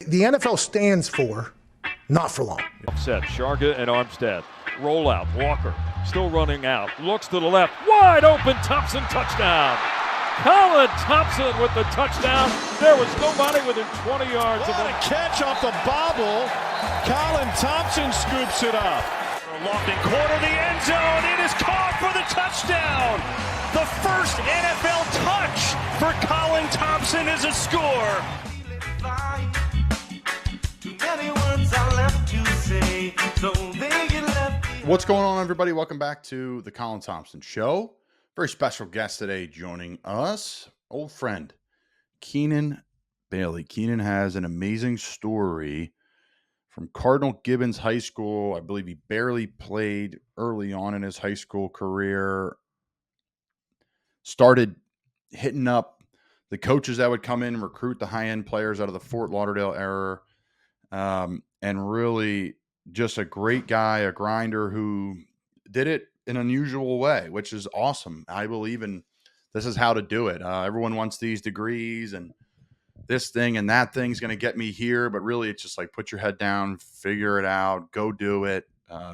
The NFL stands for not for long. Set, Sharga and Armstead. Roll out, Walker still running out. Looks to the left, wide open, Thompson touchdown. Colin Thompson with the touchdown. There was nobody within 20 yards of him. What a catch off the bobble. Colin Thompson scoops it up. Lofting corner, the end zone. It is caught for the touchdown. The first NFL touch for Colin Thompson is a score. What's going on, everybody? Welcome back to the Colin Thompson Show. Very special guest today joining us, old friend Keenan Bailey. Keenan has an amazing story from Cardinal Gibbons High School. I believe he barely played early on in his high school career. Started hitting up the coaches that would come in and recruit the high-end players out of the Fort Lauderdale era. And really just a great guy, a grinder who did it in an unusual way, which is awesome. I believe in this is how to do it. Everyone wants these degrees and this thing and that thing's going to get me here. But really, it's just like put your head down, figure it out, go do it,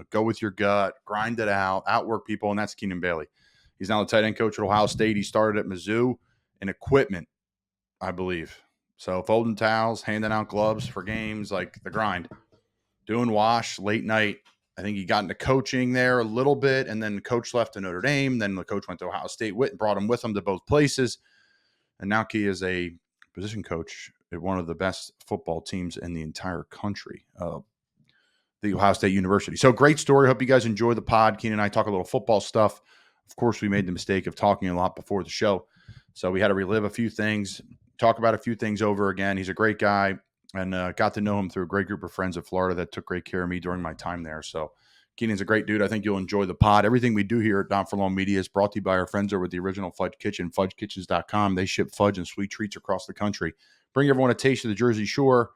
go with your gut, grind it out, outwork people. And that's Keenan Bailey. He's now the tight end coach at Ohio State. He started at Mizzou in equipment, I believe. So folding towels, handing out gloves for games, like the grind. Doing wash late night. I think he got into coaching there a little bit, and then the coach left to Notre Dame. Then the coach went to Ohio State, brought him with him to both places. And now he is a position coach at one of the best football teams in the entire country, the Ohio State University. So great story. Hope you guys enjoy the pod. Keenan and I talk a little football stuff. Of course, we made the mistake of talking a lot before the show. So we had to relive a few things, talk about a few things over again. He's a great guy, and got to know him through a great group of friends in Florida that took great care of me during my time there. So Keenan's a great dude. I think you'll enjoy the pod. Everything we do here at Not For Long Media is brought to you by our friends over at the original Fudge Kitchen, fudgekitchens.com. They ship fudge and sweet treats across the country. Bring everyone a taste of the Jersey Shore,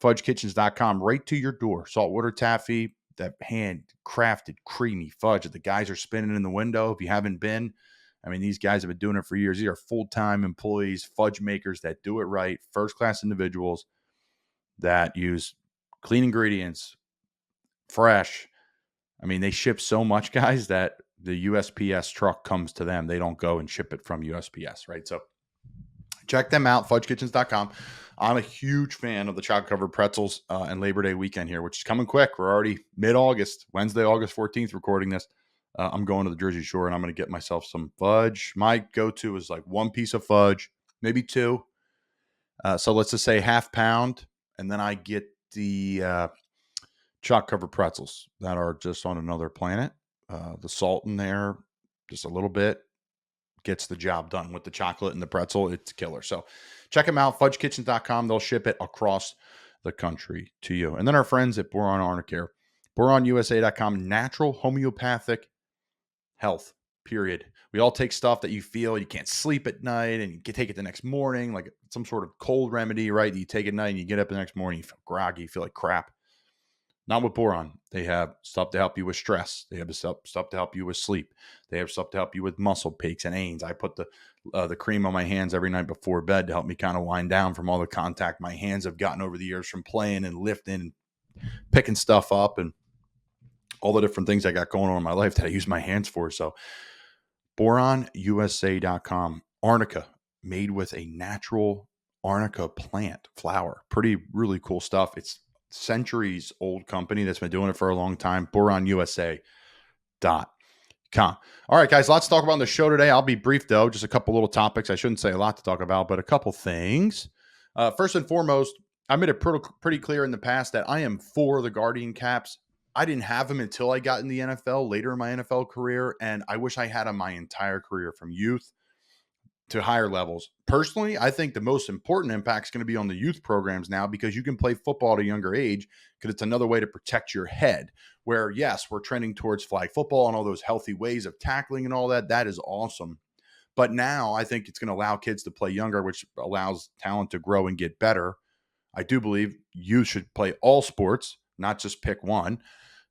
fudgekitchens.com, right to your door. Saltwater taffy, that hand-crafted, creamy fudge that the guys are spinning in the window. If you haven't been, I mean, these guys have been doing it for years. These are full-time employees, fudge makers that do it right, first-class individuals that use clean ingredients, fresh. I mean, they ship so much, guys, that the USPS truck comes to them. They don't go and ship it from USPS, right? So check them out, fudgekitchens.com. I'm a huge fan of the chocolate-covered pretzels and Labor Day weekend here, which is coming quick. We're already mid-August, Wednesday, August 14th, recording this. I'm going to the Jersey Shore, and I'm going to get myself some fudge. My go-to is like one piece of fudge, maybe two. So let's just say half pound. And then I get the chocolate-covered pretzels that are just on another planet. The salt in there, just a little bit, gets the job done with the chocolate and the pretzel. It's killer. So check them out, fudgekitchens.com. They'll ship it across the country to you. And then our friends at Boiron Arnicare, BoironUSA.com, natural homeopathic health, period. We all take stuff that you feel you can't sleep at night and you can take it the next morning, like some sort of cold remedy, right? You take it at night and you get up the next morning, you feel groggy, you feel like crap. Not with Boiron. They have stuff to help you with stress. They have stuff to help you with sleep. They have stuff to help you with muscle aches and aches. I put the cream on my hands every night before bed to help me kind of wind down from all the contact my hands have gotten over the years from playing and lifting and picking stuff up and all the different things I got going on in my life that I use my hands for. So BoironUSA.com. Arnica, made with a natural Arnica plant flower. Really cool stuff. It's centuries old company that's been doing it for a long time. BoironUSA.com. All right, guys, lots to talk about on the show today. I'll be brief, though. Just a couple little topics. I shouldn't say a lot to talk about, but a couple things. First and foremost, I made it pretty clear in the past that I am for the Guardian Caps. I didn't have them until I got in the NFL later in my NFL career, and I wish I had them my entire career from youth to higher levels. Personally, I think the most important impact is going to be on the youth programs now because you can play football at a younger age because it's another way to protect your head. Where, yes, we're trending towards flag football and all those healthy ways of tackling and all that. That is awesome. But now I think it's going to allow kids to play younger, which allows talent to grow and get better. I do believe you should play all sports, not just pick one.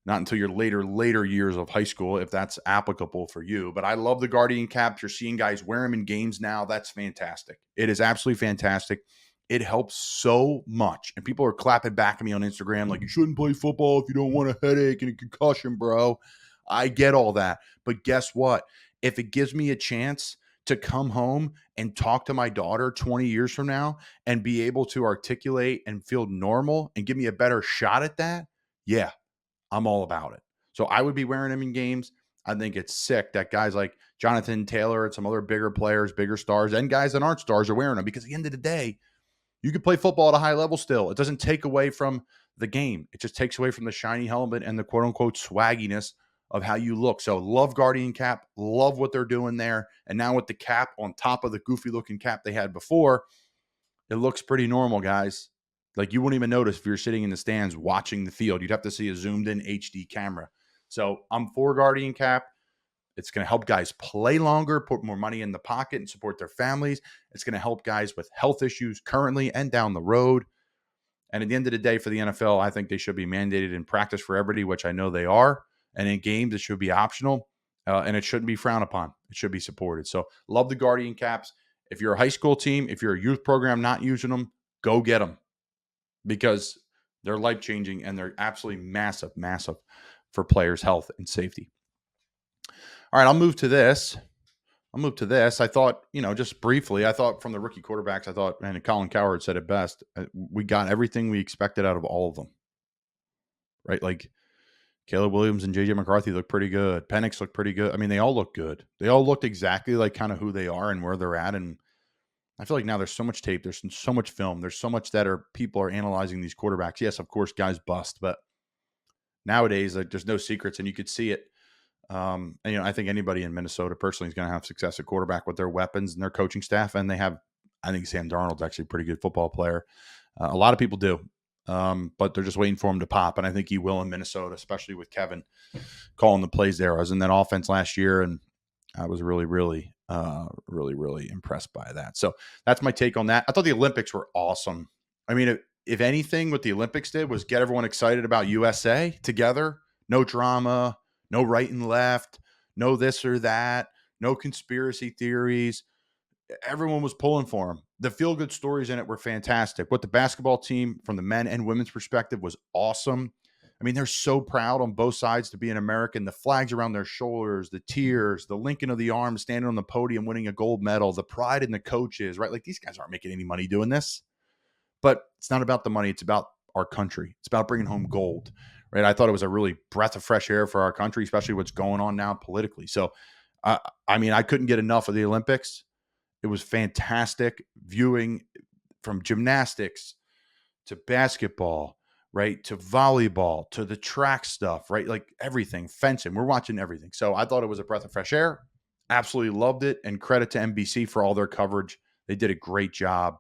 Not until your later years of high school, if that's applicable for you. But I love the Guardian Caps. You're seeing guys wear them in games now. That's fantastic. It is absolutely fantastic. It helps so much. And people are clapping back at me on Instagram like, you shouldn't play football if you don't want a headache and a concussion, bro. I get all that. But guess what? If it gives me a chance to come home and talk to my daughter 20 years from now and be able to articulate and feel normal and give me a better shot at that, yeah, I'm all about it. So I would be wearing them in games. I think it's sick that guys like Jonathan Taylor and some other bigger players, bigger stars, and guys that aren't stars are wearing them, because at the end of the day, you can play football at a high level still. It doesn't take away from the game. It just takes away from the shiny helmet and the quote unquote swagginess of how you look. So love Guardian cap, love what they're doing there. And now with the cap on top of the goofy looking cap they had before, it looks pretty normal, guys. Like, you wouldn't even notice if you're sitting in the stands watching the field. You'd have to see a zoomed in HD camera. So I'm for Guardian cap. It's going to help guys play longer, put more money in the pocket, and support their families. It's going to help guys with health issues currently and down the road. And at the end of the day, for the NFL, I think they should be mandated in practice for everybody, which I know they are. And in games, it should be optional, and it shouldn't be frowned upon. It should be supported. So love the Guardian caps. If you're a high school team, if you're a youth program not using them, go get them, because they're life-changing and they're absolutely massive, massive for players' health and safety. All right, I'll move to this. I thought, just briefly, I thought from the rookie quarterbacks, and Colin Cowherd said it best, we got everything we expected out of all of them, right? Like, Caleb Williams and J.J. McCarthy look pretty good. Penix looked pretty good. I mean, they all look good. They all looked exactly like kind of who they are and where they're at. And I feel like now there's so much tape. There's so much film. There's so much that people are analyzing these quarterbacks. Yes, of course, guys bust, but nowadays, like, there's no secrets, and you could see it. And, I think anybody in Minnesota personally is going to have success at quarterback with their weapons and their coaching staff. And I think Sam Darnold's actually a pretty good football player. A lot of people do. But they're just waiting for him to pop. And I think he will in Minnesota, especially with Kevin calling the plays there. I was in that offense last year, and I was really, really, really impressed by that. So that's my take on that. I thought the Olympics were awesome. I mean, if anything, what the Olympics did was get everyone excited about USA together. No drama, no right and left, no this or that, no conspiracy theories. Everyone was pulling for him. The feel-good stories in it were fantastic. What the basketball team, from the men and women's perspective, was awesome. I mean, they're so proud on both sides to be an American. The flags around their shoulders, the tears, the linking of the arms, standing on the podium, winning a gold medal, the pride in the coaches, right? Like, these guys aren't making any money doing this. But it's not about the money. It's about our country. It's about bringing home gold, right? I thought it was a really breath of fresh air for our country, especially what's going on now politically. So, I mean, I couldn't get enough of the Olympics. It was fantastic viewing, from gymnastics to basketball, right, to volleyball, to the track stuff, right, like everything, fencing. We're watching everything. So I thought it was a breath of fresh air. Absolutely loved it. And credit to NBC for all their coverage. They did a great job,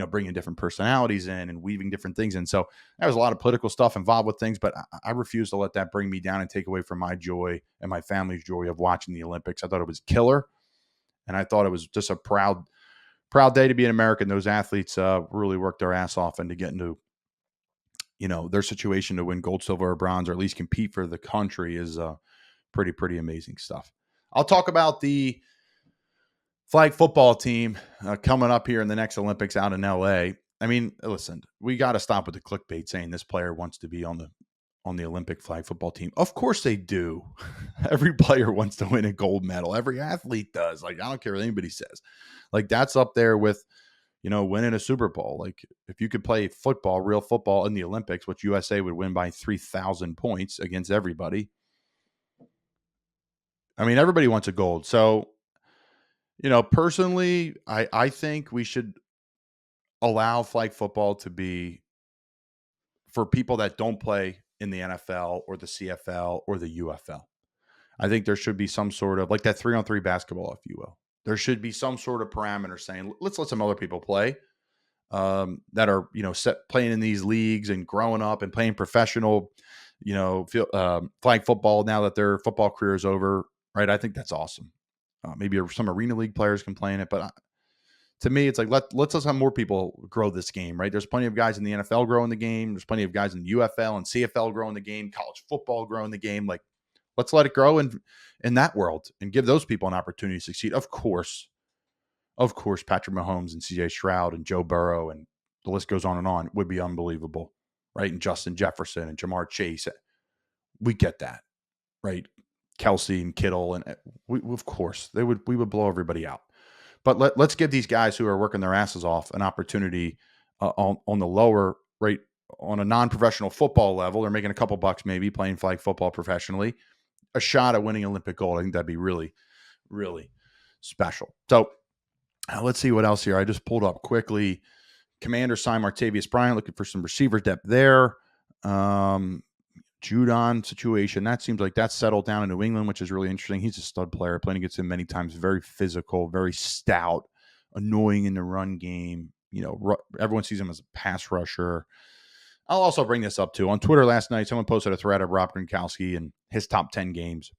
bringing different personalities in and weaving different things in. So there was a lot of political stuff involved with things, but I refuse to let that bring me down and take away from my joy and my family's joy of watching the Olympics. I thought it was killer. And I thought it was just a proud day to be an American. Those athletes really worked their ass off, and to get into, their situation to win gold, silver, or bronze, or at least compete for the country, is pretty amazing stuff. I'll talk about the flag football team coming up here in the next Olympics out in LA. I mean, listen, we got to stop with the clickbait saying this player wants to be on the Olympic flag football team. Of course they do. Every player wants to win a gold medal. Every athlete does. Like, I don't care what anybody says. Like, that's up there with, winning a Super Bowl. Like, if you could play football, real football in the Olympics, which USA would win by 3,000 points against everybody. I mean, everybody wants a gold. So, personally, I think we should allow flag football to be for people that don't play in the NFL or the CFL or the UFL. I think there should be some sort of, like that 3-on-3 basketball, if you will. There should be some sort of parameter saying, let's let some other people play that are, playing in these leagues and growing up and playing professional, flag football now that their football career is over, right? I think that's awesome. Maybe some arena league players can play in it, but to me, it's like, let's have more people grow this game, right? There's plenty of guys in the NFL growing the game. There's plenty of guys in the UFL and CFL growing the game, college football growing the game. Like, let's let it grow in that world and give those people an opportunity to succeed. Of course, Patrick Mahomes and CJ Stroud and Joe Burrow and the list goes on, would be unbelievable, right? And Justin Jefferson and Jamar Chase. We get that, right? Kelsey and Kittle, and we of course we would blow everybody out. But let's give these guys who are working their asses off an opportunity on the lower, right, on a non-professional football level. They're making a couple bucks maybe playing flag football professionally, a shot at winning Olympic gold. I think that'd be really, really special. So let's see what else here. I just pulled up quickly. Commander signed Martavius Bryant, looking for some receiver depth there. Judon situation, that seems like that's settled down in New England, which is really interesting. He's a stud player, playing against him many times, very physical, very stout, annoying in the run game. Everyone sees him as a pass rusher. I'll also bring this up too. On Twitter last night, someone posted a thread of Rob Gronkowski and his top 10 games.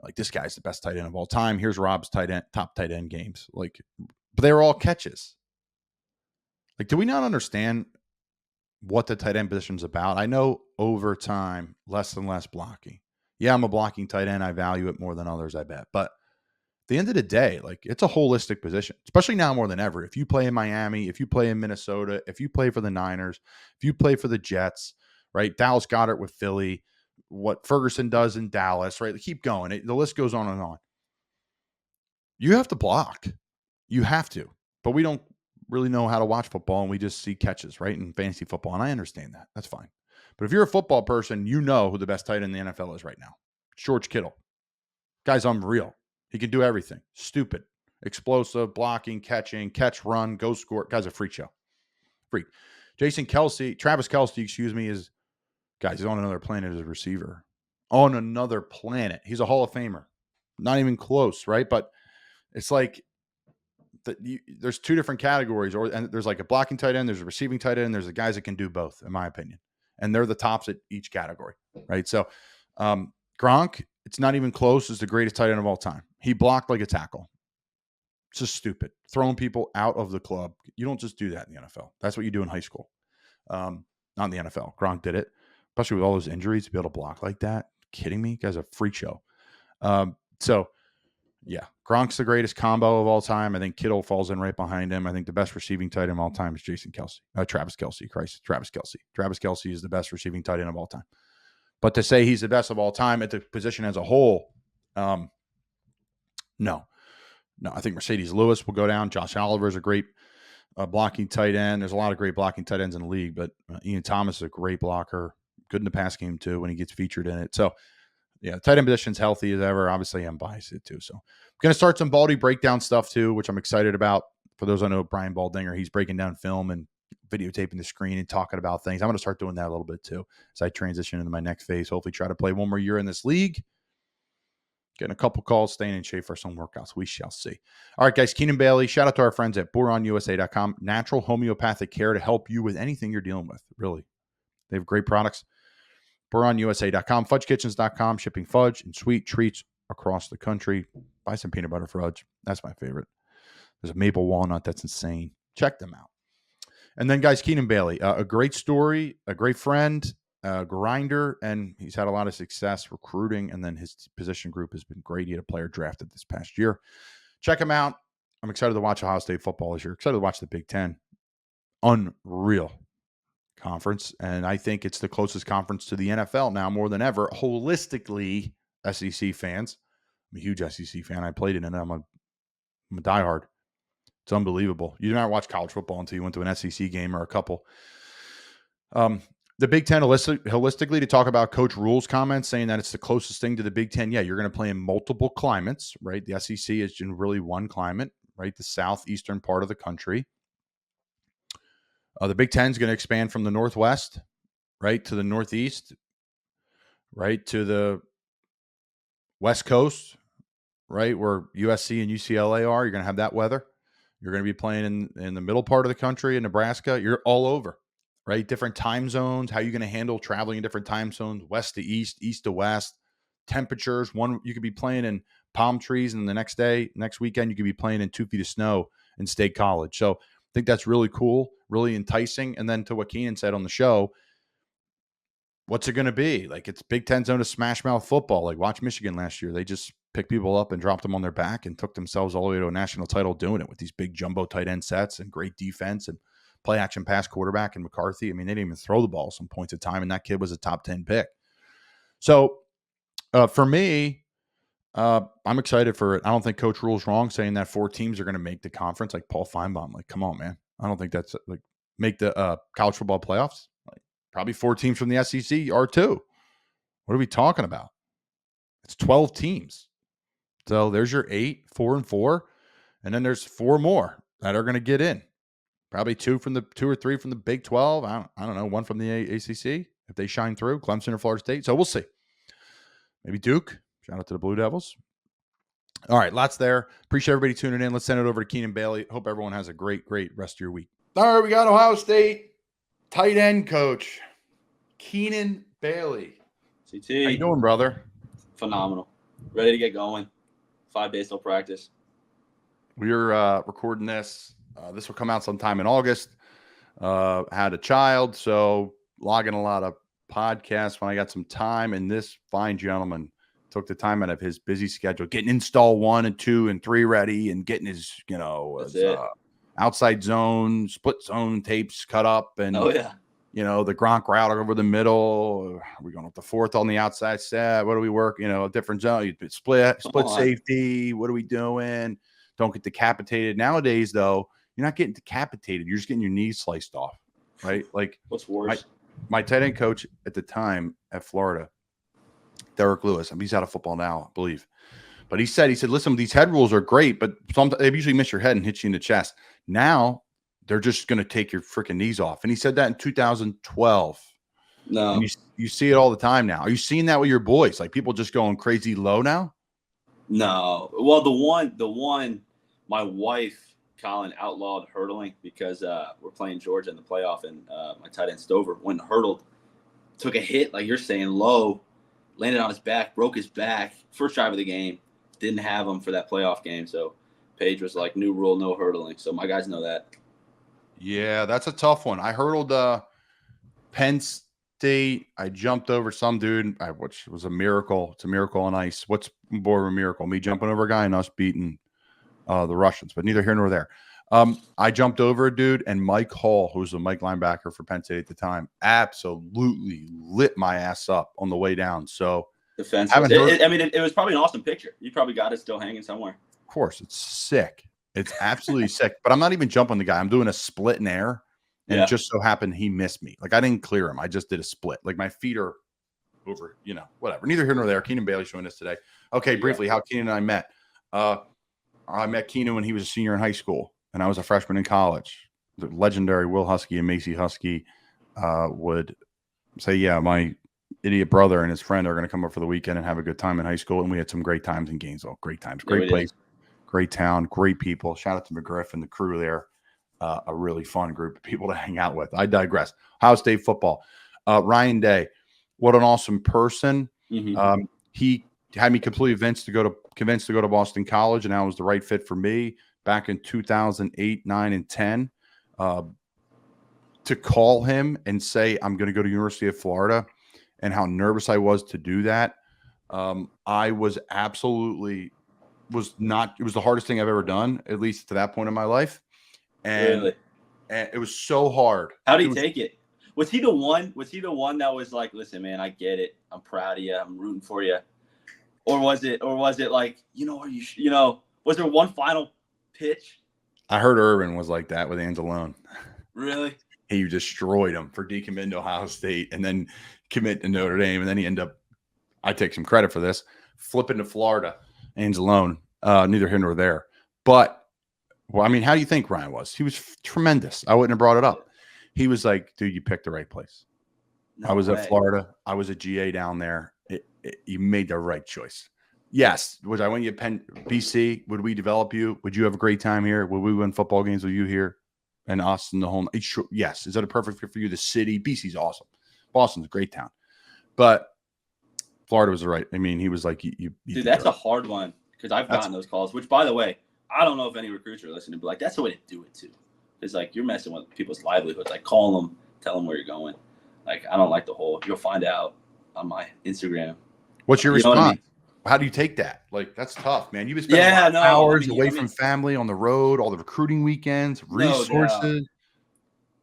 Like, this guy's the best tight end of all time. Here's Rob's top tight end games. Like, but they were all catches. Like, do we not understand what the tight end position is about? I know over time, less and less blocking. Yeah, I'm a blocking tight end. I value it more than others, I bet. But at the end of the day, like, it's a holistic position, especially now more than ever. If you play in Miami, if you play in Minnesota, if you play for the Niners, if you play for the Jets, right? Dallas Goedert with Philly, what Ferguson does in Dallas, right? Keep going. The list goes on and on. You have to block. You have to. But we don't really know how to watch football, and we just see catches, right, in fantasy football, and I understand that. That's fine. But if you're a football person, you know who the best tight end in the NFL is right now. George Kittle. Guy's unreal. He can do everything. Stupid. Explosive, blocking, catching, catch, run, go score. Guy's a freak show. Freak. Travis Kelce, is, guys, he's on another planet as a receiver. On another planet. He's a Hall of Famer. Not even close, right? But it's like, there's two different categories, and there's like a blocking tight end, there's a receiving tight end, there's the guys that can do both, in my opinion, and they're the tops at each category, right? So Gronk, it's not even close, is the greatest tight end of all time. He blocked like a tackle. It's just stupid, throwing people out of the club. You don't just do that in the NFL. That's what you do in high school, not in the NFL. Gronk did it, especially with all those injuries, to be able to block like that. Kidding me? Guy's a freak show. Yeah, Gronk's the greatest combo of all time. I think Kittle falls in right behind him. I think the best receiving tight end of all time is Travis Kelce. Travis Kelce. Travis Kelce is the best receiving tight end of all time. But to say he's the best of all time at the position as a whole, no. I think Mercedes Lewis will go down. Josh Oliver is a great blocking tight end. There's a lot of great blocking tight ends in the league, but Ian Thomas is a great blocker. Good in the pass game too when he gets featured in it. So, yeah, tight end position's healthy as ever. Obviously, I'm biased too. So I'm going to start some Baldy breakdown stuff too, which I'm excited about. For those who know Brian Baldinger, he's breaking down film and videotaping the screen and talking about things. I'm going to start doing that a little bit too as I transition into my next phase. Hopefully try to play one more year in this league. Getting a couple calls, staying in shape for some workouts. We shall see. All right, guys, Keenan Bailey, shout out to our friends at BoironUSA.com. Natural homeopathic care to help you with anything you're dealing with, really. They have great products. BoironUSA.com, FudgeKitchens.com, shipping fudge and sweet treats across the country. Buy some peanut butter fudge. That's my favorite. There's a maple walnut that's insane. Check them out. And then, guys, Keenan Bailey, a great story, a great friend, a grinder, and he's had a lot of success recruiting, and then his position group has been great. He had a player drafted this past year. Check him out. I'm excited to watch Ohio State football this year. Excited to watch the Big Ten. Unreal conference, and I think it's the closest conference to the NFL now more than ever. Holistically, SEC fans, I'm a huge SEC fan. I played in it. I'm a diehard. It's unbelievable. You do not watch college football until you went to an SEC game or a couple. The Big Ten, holistically, to talk about Coach Rule's comments saying that it's the closest thing to the Big Ten. Yeah, you're going to play in multiple climates, right? The SEC is in really one climate, right? The southeastern part of the country. The Big Ten is going to expand from the Northwest, right, to the Northeast, right, to the West Coast, right, where USC and UCLA are. You're going to have that weather. You're going to be playing in the middle part of the country in Nebraska. You're all over, right? Different time zones, how you're going to handle traveling in different time zones, west to east, east to west, temperatures. You could be playing in palm trees, and the next weekend, you could be playing in 2 feet of snow in State College. So I think that's really cool, really enticing. And then to what Keenan said on the show, what's it going to be? Like, it's Big Ten zone of smash mouth football. Like, watch Michigan last year. They just picked people up and dropped them on their back and took themselves all the way to a national title doing it with these big jumbo tight end sets and great defense and play action pass quarterback in McCarthy. I mean, they didn't even throw the ball some points at time, and that kid was a top 10 pick. So for me, I'm excited for it. I don't think Coach Rule's wrong saying that 4 teams are going to make the conference. Like Paul Feinbaum, like, come on, man. I don't think that's like make the college football playoffs. Like, probably 4 teams from the SEC are too. What are we talking about? It's 12 teams. So there's your 8, 4 and 4, and then there's 4 more that are going to get in. Probably 2 or 3 from the Big 12. I don't know, 1 from the ACC if they shine through. Clemson or Florida State. So we'll see. Maybe Duke. Shout out to the Blue Devils. All right, lots there. Appreciate everybody tuning in. Let's send it over to Keenan Bailey. Hope everyone has a great rest of your week. All right, we got Ohio State tight end coach Keenan Bailey. CT. How you doing, brother? Phenomenal. Ready to get going. 5 days till practice. We're recording this. This will come out sometime in August. Had a child, so logging a lot of podcasts when I got some time, and this fine gentleman took the time out of his busy schedule, getting install 1 and 2 and 3 ready, and getting his, outside zone, split zone tapes cut up, and the Gronk route over the middle. Are we going with the 4th on the outside set? What do we work? A different zone. You split safety. What are we doing? Don't get decapitated. Nowadays, though, you're not getting decapitated. You're just getting your knees sliced off, right? Like, what's worse? My tight end coach at the time at Florida, Derek Lewis, he's out of football now, I believe. But he said, listen, these head rules are great, but they usually miss your head and hit you in the chest. Now they're just going to take your freaking knees off. And he said that in 2012. No. And you see it all the time now. Are you seeing that with your boys? Like people just going crazy low now? No. Well, the one, my wife, Colin, outlawed hurdling because we're playing Georgia in the playoff, and my tight end Stover, when hurdled, took a hit, like you're saying, low, landed on his back, broke his back, first drive of the game, didn't have him for that playoff game. So Paige was like, new rule, no hurdling. So my guys know that. Yeah, that's a tough one. I hurdled Penn State. I jumped over some dude, which was a miracle. It's a miracle on ice. What's more of a miracle? Me jumping over a guy and us beating the Russians, but neither here nor there. I jumped over a dude, and Mike Hall, who was the Mike linebacker for Penn State at the time, absolutely lit my ass up on the way down. So defense. It was probably an awesome picture. You probably got it still hanging somewhere. Of course, it's sick. It's absolutely sick. But I'm not even jumping the guy. I'm doing a split in air, and it just so happened he missed me. Like I didn't clear him. I just did a split. Like my feet are over. Whatever. Neither here nor there. Keenan Bailey showing us today. Okay, briefly, how Keenan and I met. I met Keenan when he was a senior in high school, and I was a freshman in college. The legendary Will Husky and Macy Husky would say, yeah, my idiot brother and his friend are going to come up for the weekend and have a good time in high school. And we had some great times in Gainesville. Great times. Great place. Great town. Great people. Shout out to McGriff and the crew there. A really fun group of people to hang out with. I digress. Ohio State football. Ryan Day, what an awesome person. Mm-hmm. He had me completely convinced to go to Boston College, and that was the right fit for me back in 2008, 9, and 10. To call him and say, I'm going to go to University of Florida, and how nervous I was to do that. I was it was the hardest thing I've ever done, at least to that point in my life. And it was so hard. How did he take it? Was he the one that was like, listen, man, I get it. I'm proud of you. I'm rooting for you. Or was it like, was there one final pitch? I heard Urban was like that with Anzalone. Really? He destroyed him for decommitting to Ohio State and then commit to Notre Dame. And then he ended up, I take some credit for this, flipping to Florida. Anzalone, neither here nor there. But, how do you think Ryan was? He was tremendous. I wouldn't have brought it up. He was like, dude, you picked the right place. No I was way. at Florida. I was a GA down there. You made the right choice. Yes. Would I want you at BC? Would we develop you? Would you have a great time here? Would we win football games with you here and us in the home? Sure, yes. Is that a perfect fit for you? The city? BC's awesome. Boston's a great town. But Florida was right. He was like, you dude, that's a hard one because I've gotten those calls, which, by the way, I don't know if any recruits are listening, but like, that's the way to do it too. It's like you're messing with people's livelihoods. Like, call them, tell them where you're going. Like, I don't like the whole, you'll find out on my Instagram. What's your response? What I mean? How do you take that? Like, that's tough, man. You've been spending hours away from family on the road, all the recruiting weekends, resources.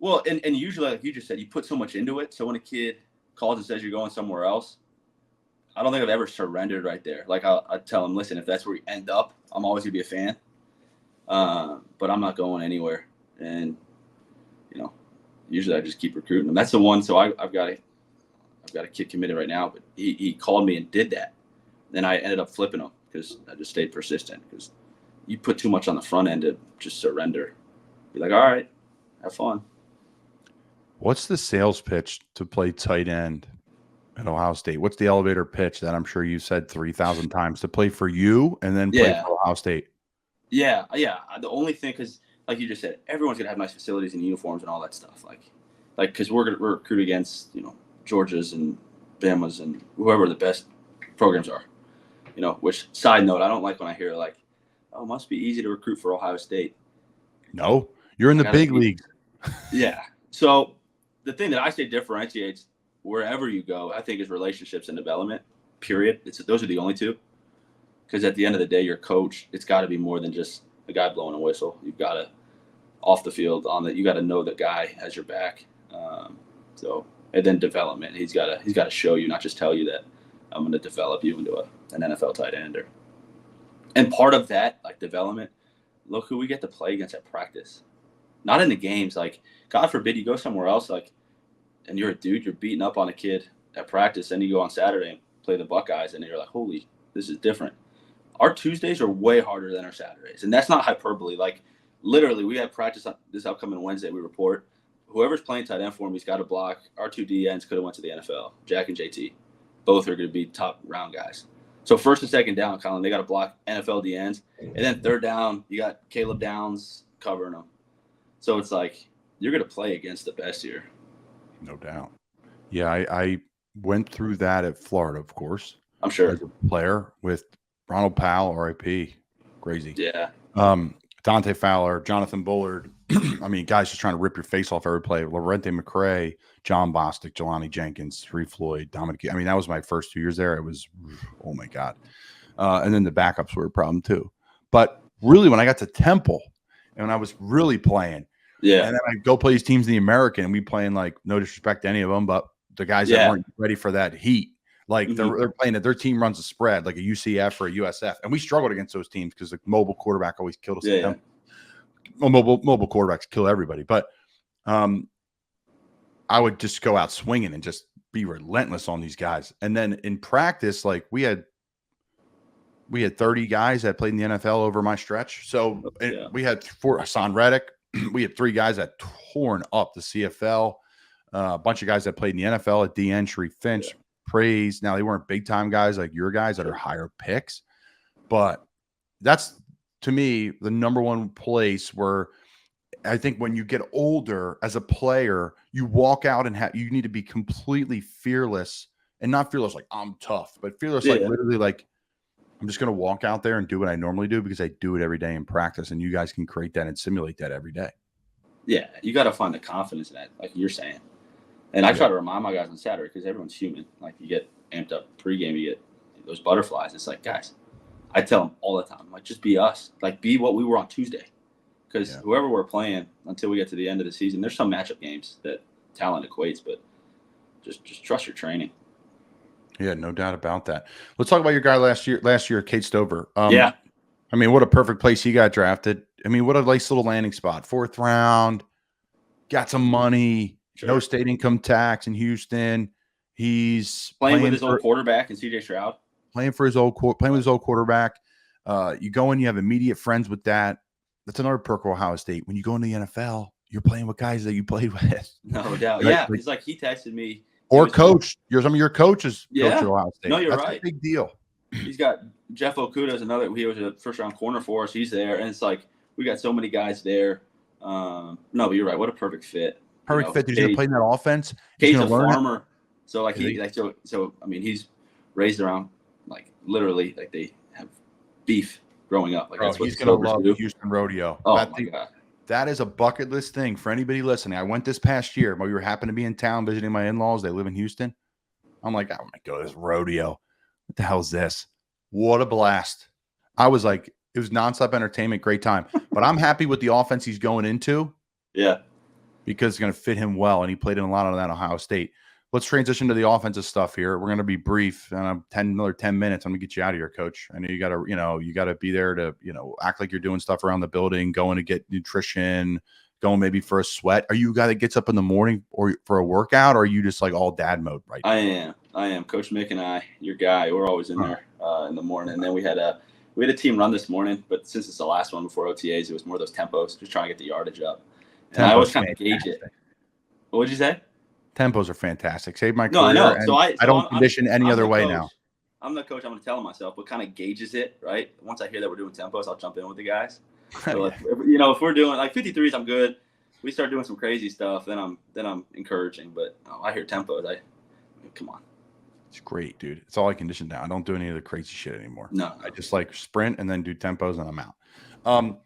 Well, and usually, like you just said, you put so much into it. So when a kid calls and says you're going somewhere else, I don't think I've ever surrendered right there. Like I tell him, listen, if that's where you end up, I'm always gonna be a fan. But I'm not going anywhere. And usually I just keep recruiting them. That's the one. So I've got a kid committed right now, but he called me and did that. Then I ended up flipping him because I just stayed persistent. Because you put too much on the front end to just surrender. Be like, all right, have fun. What's the sales pitch to play tight end at Ohio State? What's the elevator pitch that I'm sure you said 3,000 times to play for you and then play for Ohio State? Yeah. The only thing, because like you just said, everyone's gonna have nice facilities and uniforms and all that stuff. Like because we're recruit against Georgia's and Bama's and whoever the best programs are. Which side note, I don't like when I hear like, oh, it must be easy to recruit for Ohio State. No, you're in the big leagues. Yeah. So the thing that I say differentiates wherever you go, I think, is relationships and development. Period. Those are the only two. Because at the end of the day, your coach, it's got to be more than just a guy blowing a whistle. You've got to, off the field, you got to know the guy has your back. And then development. He's got to show you, not just tell you that I'm going to develop you into an NFL tight end. And part of that, like development, look who we get to play against at practice. Not in the games. Like, God forbid you go somewhere else, like, and you're a dude, you're beating up on a kid at practice, then you go on Saturday and play the Buckeyes, and you're like, holy, this is different. Our Tuesdays are way harder than our Saturdays. And that's not hyperbole. Like, literally, we have practice on this upcoming Wednesday. We report. Whoever's playing tight end for him, he's got to block. Our two DNs could have went to the NFL, Jack and JT. Both are going to be top round guys. So first and second down, Colin, they got to block NFL DNs. And then third down, you got Caleb Downs covering them. So it's like you're going to play against the best here. No doubt. Yeah, I went through that at Florida, of course. I'm sure. As a player with Ronald Powell, RIP. Crazy. Yeah. Dante Fowler, Jonathan Bullard. I mean, guys just trying to rip your face off every play. Lorente McRae, John Bostic, Jelani Jenkins, Free Floyd, Dominic. I mean, that was my first 2 years there. It was, oh my God. And then the backups were a problem too. But really, when I got to Temple and when I was really playing, and then I go play these teams in the American, and we playing, like, no disrespect to any of them, but the guys that weren't ready for that heat. Like they're playing that their team runs a spread, like a UCF or a USF, and we struggled against those teams because the mobile quarterback always killed us. Well, mobile quarterbacks kill everybody, but I would just go out swinging and just be relentless on these guys. And then in practice, like we had 30 guys that played in the NFL over my stretch. So we had Hassan Reddick. We had 3 guys that torn up the CFL. A bunch of guys that played in the NFL at DN, Sharif Finch. Praise. Now, they weren't big time guys like your guys that are higher picks, but that's, to me, the number one place where I think when you get older as a player, you walk out and you need to be completely fearless, and not fearless like I'm tough, but fearless like literally like I'm just going to walk out there and do what I normally do because I do it every day in practice, and you guys can create that and simulate that every day. Yeah, you got to find the confidence in that, like you're saying. And I try to remind my guys on Saturday because everyone's human. Like, you get amped up pregame, you get those butterflies. It's like, guys, I tell them all the time, like, just be us. Like, be what we were on Tuesday. Because whoever we're playing until we get to the end of the season, there's some matchup games that talent equates, but just trust your training. Yeah, no doubt about that. Let's talk about your guy last year, Kate Stover. I mean, what a perfect place he got drafted. I mean, what a nice little landing spot. 4th round, got some money. Sure. No state income tax in Houston. He's playing with his old quarterback and CJ Stroud. Playing with his old quarterback. You go in, you have immediate friends with that. That's another perk of Ohio State. When you go into the NFL, you're playing with guys that you played with. No doubt. Right? Yeah, he's like, he texted me. Or coach. Some of your coaches coach at Ohio State. No, you're That's right. a big deal. He's got Jeff Okuda is another. He was a first-round corner for us. He's there, and it's like we got so many guys there. No, but you're right. What a perfect fit. Perfect fit. He's going to play in that offense. He's a farmer. So like so I mean, he's raised around, like, literally, like, they have beef growing up. Like, that's what he's going to love the Houston rodeo. Oh my God. That is a bucket list thing for anybody listening. I went this past year. We were happened to be in town visiting my in-laws. They live in Houston. I'm like, I want to go to this rodeo. What the hell is this? What a blast. I was like, it was nonstop entertainment, great time. But I'm happy with the offense he's going into. Yeah. because it's going to fit him well, and he played in a lot of that Ohio State. Let's transition to the offensive stuff here. We're going to be brief, and another 10 minutes. I'm going to get you out of here, Coach. I know you got to be there to, act like you're doing stuff around the building, going to get nutrition, going maybe for a sweat. Are you a guy that gets up in the morning or for a workout, or are you just like all dad mode right now? I am. Coach Mick and I, your guy, we're always in there in the morning. And then we had a team run this morning, but since it's the last one before OTAs, it was more those tempos, just trying to get the yardage up. And I always kind of gauge it. What did you say? Tempos are fantastic. Save my career. No, I know. So I don't condition any other way now. I'm the coach. I'm going to tell myself what kind of gauges it, right? Once I hear that we're doing tempos, I'll jump in with the guys. So if we're doing like 53s, I'm good. We start doing some crazy stuff, then I'm encouraging. But I hear tempos. Come on. It's great, dude. It's all I condition now. I don't do any of the crazy shit anymore. No. I just like sprint and then do tempos and I'm out.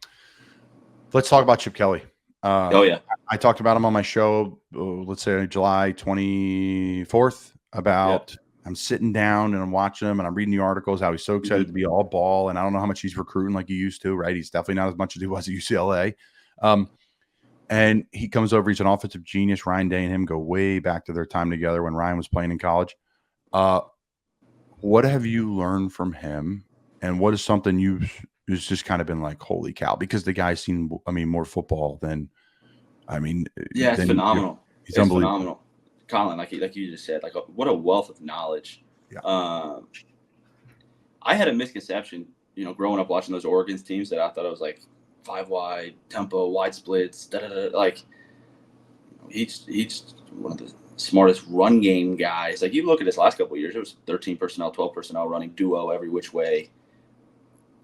Let's talk about Chip Kelly. I talked about him on my show, let's say July 24th, about I'm sitting down and I'm watching him and I'm reading the articles, how he's so excited to be all ball. And I don't know how much he's recruiting like he used to, right? He's definitely not as much as he was at UCLA. And he comes over, he's an offensive genius. Ryan Day and him go way back to their time together when Ryan was playing in college. What have you learned from him? And what is something who's just kind of been like, holy cow, because the guy's seen, more football than, it's phenomenal. It's unbelievable. Phenomenal. Colin, like you just said, what a wealth of knowledge. Yeah. I had a misconception, growing up watching those Oregon's teams that I thought it was like 5 wide, tempo, wide splits, he's one of the smartest run game guys. Like you look at his last couple of years, it was 13 personnel, 12 personnel running duo every which way.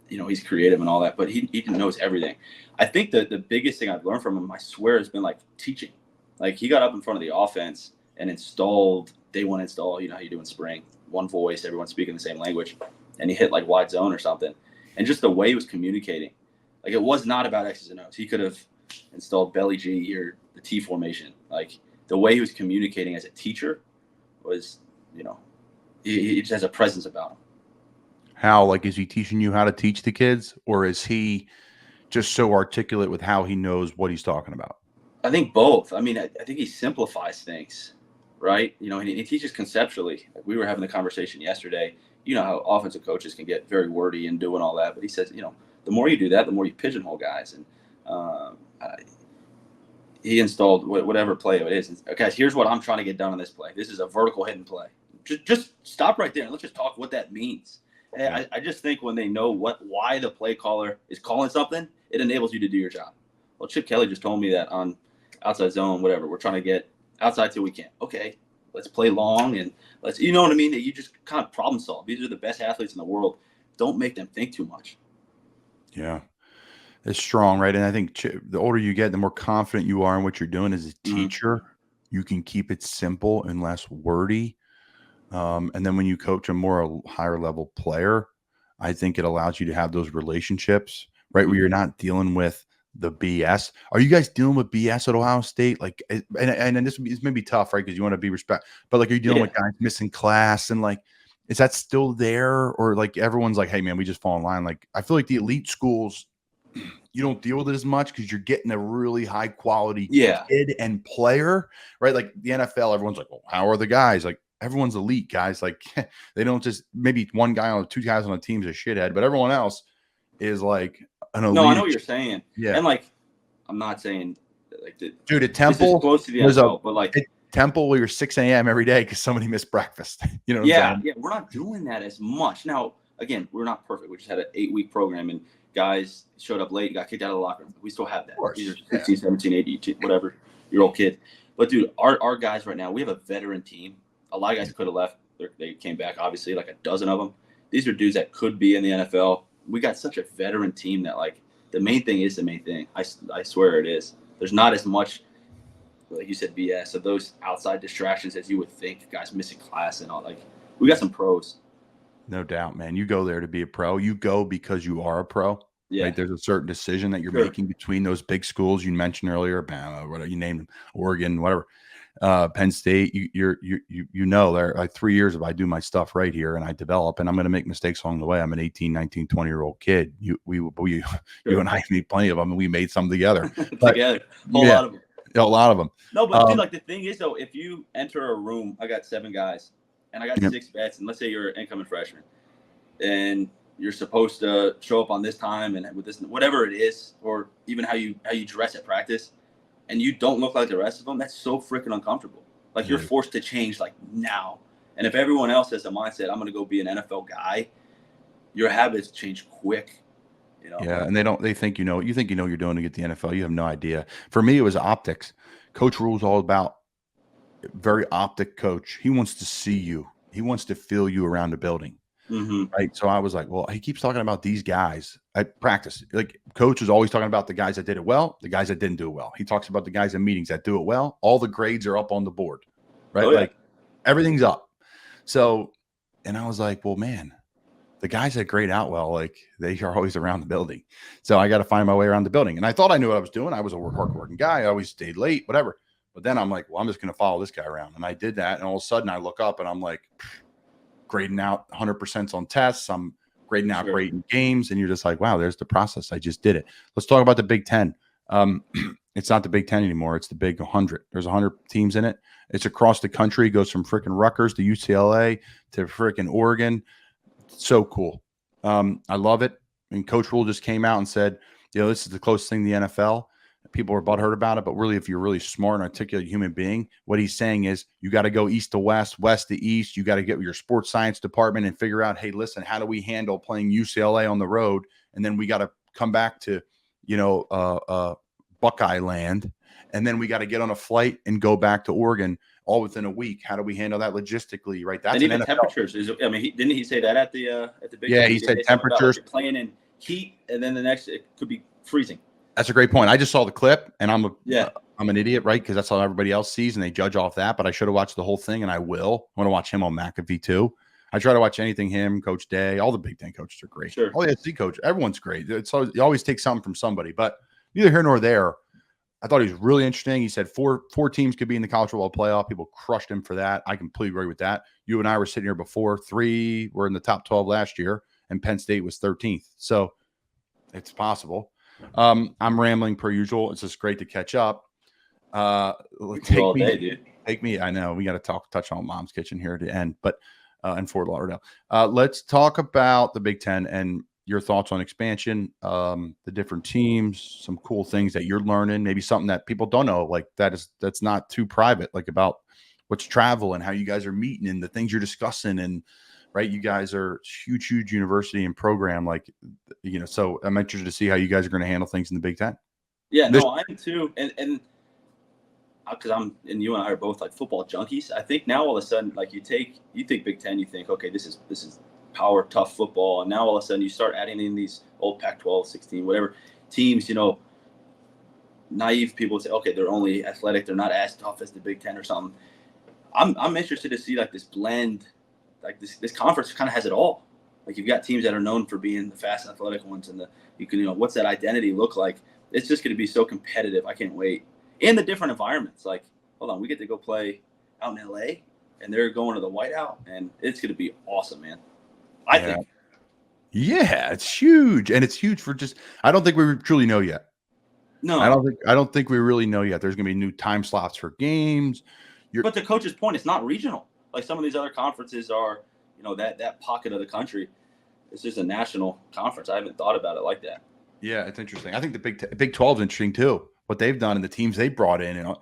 He's creative and all that, but he knows everything. I think that the biggest thing I've learned from him, I swear, has been teaching. He got up in front of the offense and installed day one install. How you do in spring, one voice, everyone speaking the same language, and he hit wide zone or something. And just the way he was communicating, it was not about X's and O's. He could have installed belly G or the T formation. The way he was communicating as a teacher was, he just has a presence about him. How, is he teaching you how to teach the kids, or is he just so articulate with how he knows what he's talking about? I think both. I think he simplifies things, right? And he teaches conceptually. We were having the conversation yesterday. How offensive coaches can get very wordy and doing all that, but he says, the more you do that, the more you pigeonhole guys. And he installed whatever play it is. And, guys, here's what I'm trying to get done on this play. This is a vertical hidden play. Just stop right there and let's just talk what that means. Hey, I just think when they know why the play caller is calling something, it enables you to do your job. Well, Chip Kelly just told me that on outside zone, whatever, we're trying to get outside till we can. Okay, let's play long and let's, you know what I mean? That you just kind of problem solve. These are the best athletes in the world. Don't make them think too much. Yeah, it's strong, right? And I think the older you get, the more confident you are in what you're doing as a teacher. You can keep it simple and less wordy. And then when you coach a higher level player, I think it allows you to have those relationships, right? Where you're not dealing with the BS. Are you guys dealing with BS at Ohio State? And this may be tough, right? Because you want to be respect, but are you dealing with guys missing class and is that still there? Or everyone's like, hey man, we just fall in line. I feel like the elite schools, you don't deal with it as much because you're getting a really high quality kid and player, right? The NFL, everyone's like, well, how are the guys? Everyone's elite, guys. They don't just, maybe one guy on 2 guys on a team's a shithead, but everyone else is an elite. No, I know what you're saying. Yeah. And I'm not saying dude, at Temple, close to the NFL, but at Temple, where you're 6 a.m. every day because somebody missed breakfast. You know what I'm saying? Yeah, we're not doing that as much. Now, again, we're not perfect. We just had an 8-week program and guys showed up late, got kicked out of the locker room. We still have that. These are 16, 17, 18, whatever year old kid. But dude, our guys right now, we have a veteran team. A lot of guys could have left. They came back, obviously, a dozen of them. These are dudes that could be in the NFL. We got such a veteran team that, the main thing is the main thing. I swear it is. There's not as much, like you said, BS of those outside distractions as you would think, guys missing class and all. We got some pros. No doubt, man. You go there to be a pro. You go because you are a pro. Yeah. Right? There's a certain decision that you're making between those big schools you mentioned earlier, Bama, whatever you named them, Oregon, whatever. Penn State, there are 3 years if I do my stuff right here and I develop, and I'm going to make mistakes along the way. I'm an 18, 19, 20-year-old kid. You and I made plenty of them, and we made some together. Together, a whole lot of them. A lot of them. No, but dude, like the thing is though, if you enter a room, I got 7 guys, and I got 6 bets, and let's say you're an incoming freshman, and you're supposed to show up on this time and with this, whatever it is, or even how you dress at practice, and you don't look like the rest of them, that's so freaking uncomfortable. Like you're forced to change like now. And if everyone else has a mindset, I'm going to go be an NFL guy, your habits change quick. You know? Yeah, and they think you know you're doing to get the NFL. You have no idea. For me, it was optics. Coach Rule's all about very optic coach. He wants to see you. He wants to feel you around the building. Mm-hmm. Right. So I was like, well, he keeps talking about these guys at practice. Like coach is always talking about the guys that did it well, the guys that didn't do it well. He talks about the guys in meetings that do it well. All the grades are up on the board, right? Oh, yeah. Like everything's up. So, and I was like, well, man, the guys that grade out well, like they are always around the building. So I got to find my way around the building. And I thought I knew what I was doing. I was a hardworking guy. I always stayed late, whatever. But then I'm like, well, I'm just going to follow this guy around. And I did that. And all of a sudden I look up and I'm like, grading out 100% on tests. I'm grading out great in games. And you're just like, wow, there's the process. I just did it. Let's talk about the Big Ten. It's not the Big Ten anymore. It's the Big 100. There's 100 teams in it. It's across the country. It goes from freaking Rutgers to UCLA to freaking Oregon. So cool. I love it. And Coach Rule just came out and said, this is the closest thing to the NFL. People are butthurt about it, but really, if you're really smart and articulate human being, what he's saying is you got to go east to west, west to east. You got to get with your sports science department and figure out, hey, listen, how do we handle playing UCLA on the road? And then we got to come back to, Buckeye land. And then we got to get on a flight and go back to Oregon all within a week. How do we handle that logistically? Right. That's and even temperatures. Didn't he say that at the Big Yeah, Ten? he said temperatures. Like playing in heat, and then the next it could be freezing. That's a great point. I just saw the clip, and I'm an idiot, right? Because that's how everybody else sees, and they judge off that. But I should have watched the whole thing, and I will. I want to watch him on McAfee too. I try to watch anything him, Coach Day. All the Big Ten coaches are great. Sure. All the SC coach, everyone's great. It's always, you always take something from somebody. But neither here nor there. I thought he was really interesting. He said four teams could be in the college football playoff. People crushed him for that. I completely agree with that. You and I were sitting here before. 3 were in the top 12 last year, and Penn State was 13th. So it's possible. I'm rambling per usual. It's just great to catch up. Take me. I know we got to touch on Mom's Kitchen here at the end, but in Fort Lauderdale. Let's talk about the Big Ten and your thoughts on expansion, the different teams, some cool things that you're learning, maybe something that people don't know, like that's not too private, like about what's travel and how you guys are meeting and the things you're discussing and. Right, you guys are huge university and program, so I'm interested to see how you guys are going to handle things in the Big Ten. Yeah, no, I am too, and because you and I are both like football junkies. I think now all of a sudden, like you think Big Ten, you think, okay, this is power tough football, and now all of a sudden you start adding in these old Pac-12, 16, whatever teams, naive people say, okay, they're only athletic, they're not as tough as the Big Ten or something. I'm interested to see like this blend. Like this conference kind of has it all. Like you've got teams that are known for being the fast athletic ones, and what's that identity look like? It's just going to be so competitive. I can't wait. And the different environments. Like, hold on, we get to go play out in LA, and they're going to the Whiteout, and it's going to be awesome, man. I think. Yeah, it's huge, and it's huge for just. I don't think we truly know yet. No, I don't think we really know yet. There's going to be new time slots for games. But to Coach's point, it's not regional. Like some of these other conferences are, that pocket of the country. It's just a national conference. I haven't thought about it like that. Yeah, it's interesting. I think the Big 12 is interesting too. What they've done and the teams they brought in.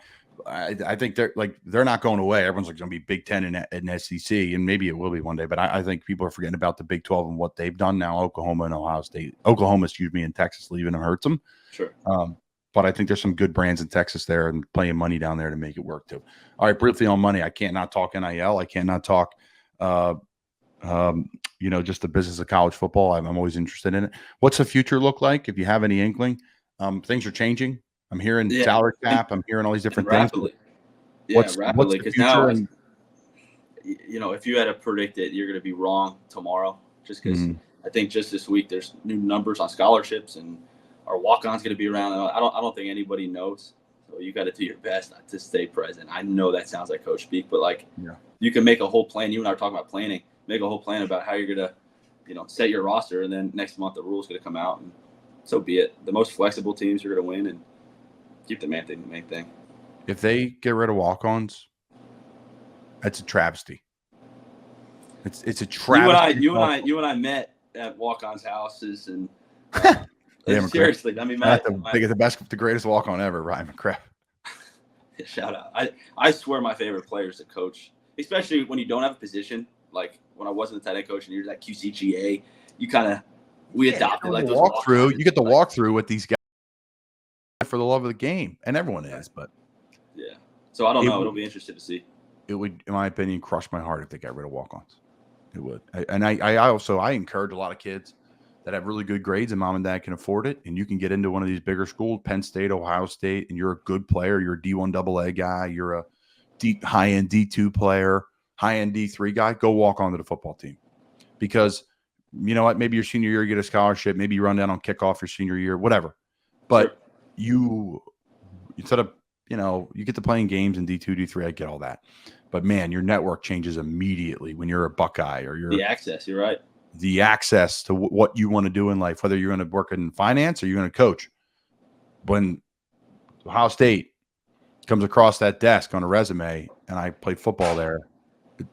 I think they're not going away. Everyone's going to be Big 10 and SEC, and maybe it will be one day. But I think people are forgetting about the Big 12 and what they've done now. Oklahoma and and Texas leaving them hurts them. Sure. But I think there's some good brands in Texas there and playing money down there to make it work too. All right, briefly on money. I can't not talk NIL. I can't not talk, just the business of college football. I'm always interested in it. What's the future look like? If you have any inkling, things are changing. I'm hearing salary cap. I'm hearing all these different things. Rapidly. Because now, if you had to predict it, you're going to be wrong tomorrow. Just because I think just this week there's new numbers on scholarships and our walk-on's going to be around. I don't think anybody knows. So you got to do your best not to stay present. I know that sounds like coach speak, but you can make a whole plan. You and I are talking about planning. Make a whole plan about how you're going to, set your roster, and then next month the rule's going to come out, and so be it. The most flexible teams are going to win, and keep the main thing. if they get rid of walk-ons, that's a travesty. It's a travesty. You and I met at walk-ons houses, and Yeah, seriously, I mean, they get the greatest walk-on ever, Ryan McCraft. Shout out! I swear, my favorite players to coach, especially when you don't have a position. Like when I wasn't a tight end coach, and you're that QCGA, we adopted like those walkthrough. You get the walkthrough with these guys for the love of the game, and everyone is. But yeah, so I don't know. It'll be interesting to see. It would, in my opinion, crush my heart if they got rid of walk-ons. It would. I encourage a lot of kids that have really good grades and mom and dad can afford it, and you can get into one of these bigger schools, Penn State, Ohio State, and you're a good player. You're a D1 AA guy. You're a high-end D2 player, high-end D3 guy. Go walk onto the football team, because you know what? Maybe your senior year you get a scholarship. Maybe you run down on kickoff your senior year, whatever. But you instead of you get to playing games in D2, D3. I get all that. But man, your network changes immediately when you're a Buckeye or you're the access. You're right. The access to what you want to do in life, whether you're going to work in finance or you're going to coach. When Ohio State comes across that desk on a resume, and I played football there,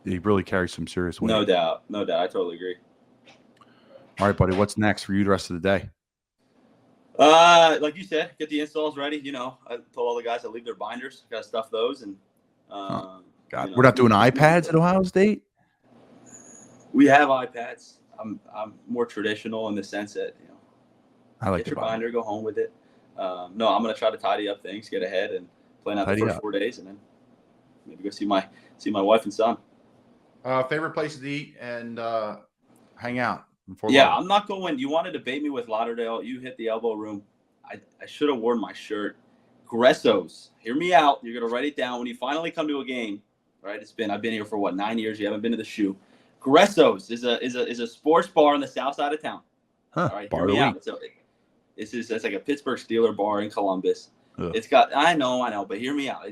it really carries some serious weight. No doubt. I totally agree. All right, buddy. What's next for you the rest of the day? Like you said, get the installs ready. I told all the guys to leave their binders. Got to stuff those, and we're not doing iPads at Ohio State. We have iPads. I'm more traditional in the sense that I like get your binder, go home with it. No, I'm gonna try to tidy up things, get ahead, and plan out the first 4 days, and then maybe go see my wife and son. Favorite places to eat and hang out. I'm not going. You wanted to bait me with Lauderdale. You hit the elbow room. I should have worn my shirt. Gresso's. Hear me out. You're gonna write it down when you finally come to a game. Right? I've been here for 9 years. You haven't been to the shoe. Gresso's is a sports bar on the south side of town. Huh, all right, bar hear me of the out. So it's like a Pittsburgh Steeler bar in Columbus. Ugh. It's got I know, but hear me out.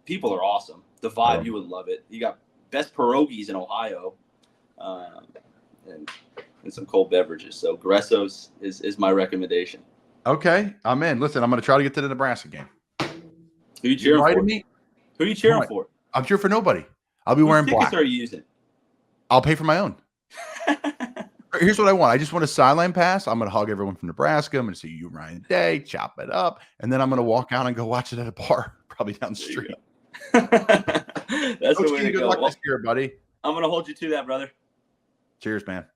People are awesome. The vibe, you would love it. You got best pierogies in Ohio, and some cold beverages. So Gresso's is my recommendation. Okay, I'm in. Listen, I'm going to try to get to the Nebraska game. Who you cheering for? Me? Who are you cheering for? I'm cheering for nobody. I'll be wearing black. What tickets are you using? I'll pay for my own. Here's what I want. I just want a sideline pass. I'm going to hug everyone from Nebraska. I'm going to see you, Ryan Day, chop it up. And then I'm going to walk out and go watch it at a bar, probably down the street. That's Coach, the way to good go. luck this year, buddy. I'm going to hold you to that, brother. Cheers, man.